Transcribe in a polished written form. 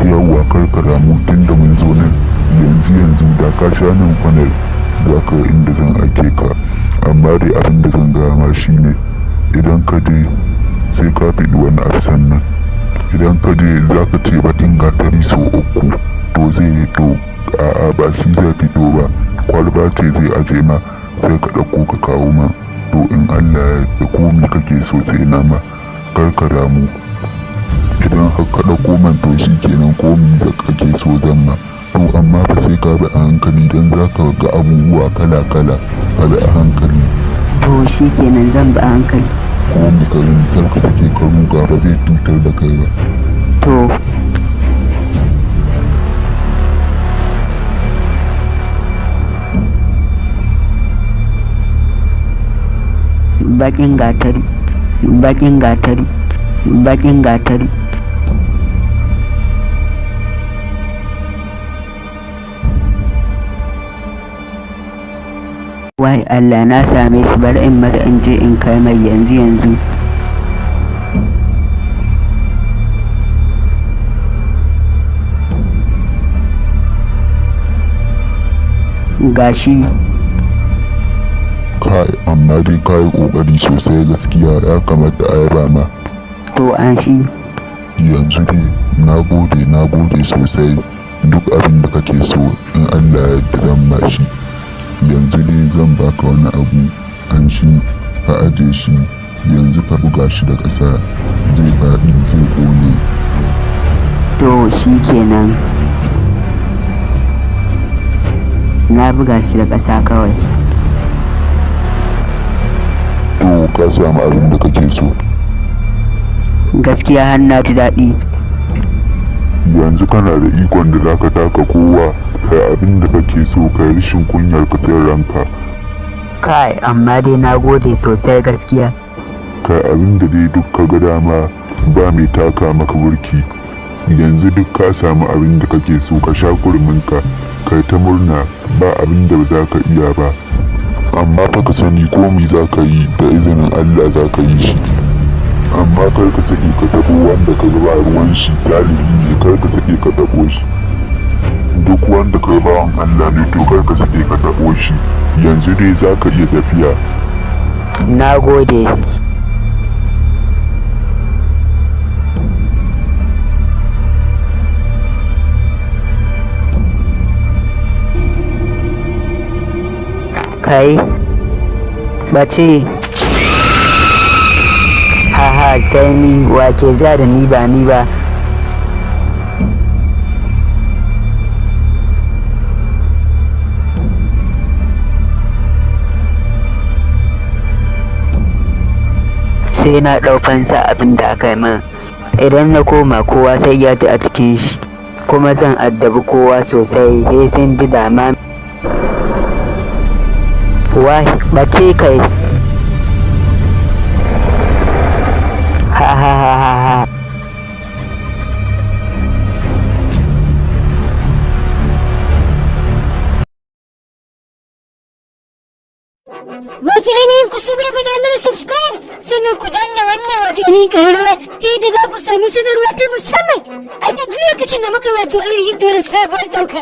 yawwa karkara mu tun da mun zo nan yanzu da ka sha nan kwanar za ka inda zan ake ka, amma dai abin da zan gama shine idan ka je sai ka fiɗi wani abu sannan idan ka je za ka ce batun gatari sau uku to zai yi to a'a ba shi zai fito ba, kwalba ce zai aje ma sai ka ɗauko ka kawo ma, to in Allah ya komi kake so sai na ma karkara mu idan har ka ɗauko man to shi kenan komi da kake so zan ma, to amma fa sai ka bi a hankali don za ka ga abubuwa kala ka bi a hankali. To shi kenan zan bi a hankali. Komi ka gani kar ka sake ka ruga ba zai cutar da kai ba. To bakin gatari wai Allah na same shi, bari in maza in je in kai mai yanzu gashi. Kai amma dai ka yi ƙoƙari sosai gaskiya, ya kamata a yaba ma. To an shi yanzu dai na gode sosai, duk abin da kake so in Allah ya yarda zan ma shi. Yanzu dai zan baka wani abu an shi ka aje shi, yanzu ka buga shi da ƙasa zai faɗi zai ƙone. to shi kenan na buga shi da ƙasa kawai. To ka samu abin da kake so? Gaskiya har na ji daɗi. Yanzu kana da ikon da zaka taka kowa kai abin da kake so, kai rashin kunyar ka sai ranka. Kai amma dai na gode sosai gaskiya. Kai abin da dai duk ka ga dama ba mai taka maka burki. Yanzu duk ka samu abin da kake so, ka sha kurminka kai ta murna, ba abin da ba za ka iya ba. Amma fa ka sani komai za ka yi da izinin Allah za ka yi shi, amma kar ka sake ka tabo wanda ka ba ruwan shi, salihi ne kar ka sake ka tabo shi. Duk wanda ka bawan Allah ne to kar ka sake ka tabo shi. Yanzu dai za ka iya tafiya. Na gode. Kai bace haha sai ni wake ja da ni ba sai na ɗau fansa abin da aka yi min. Idan na koma kowa sai ya ji a cikin shi, kuma zan addabi kowa sosai sai sun ji dama. Wai bace kai ha ha ha ha ha. Wace ainihin ku saboda ku mana subscribe sannan ku danna wannan waje ne ƙararrawa ta yadda za ku samu sanarwa ta musamman a duk lokacin da muka wato ainihin dole sabuwar ɗauka.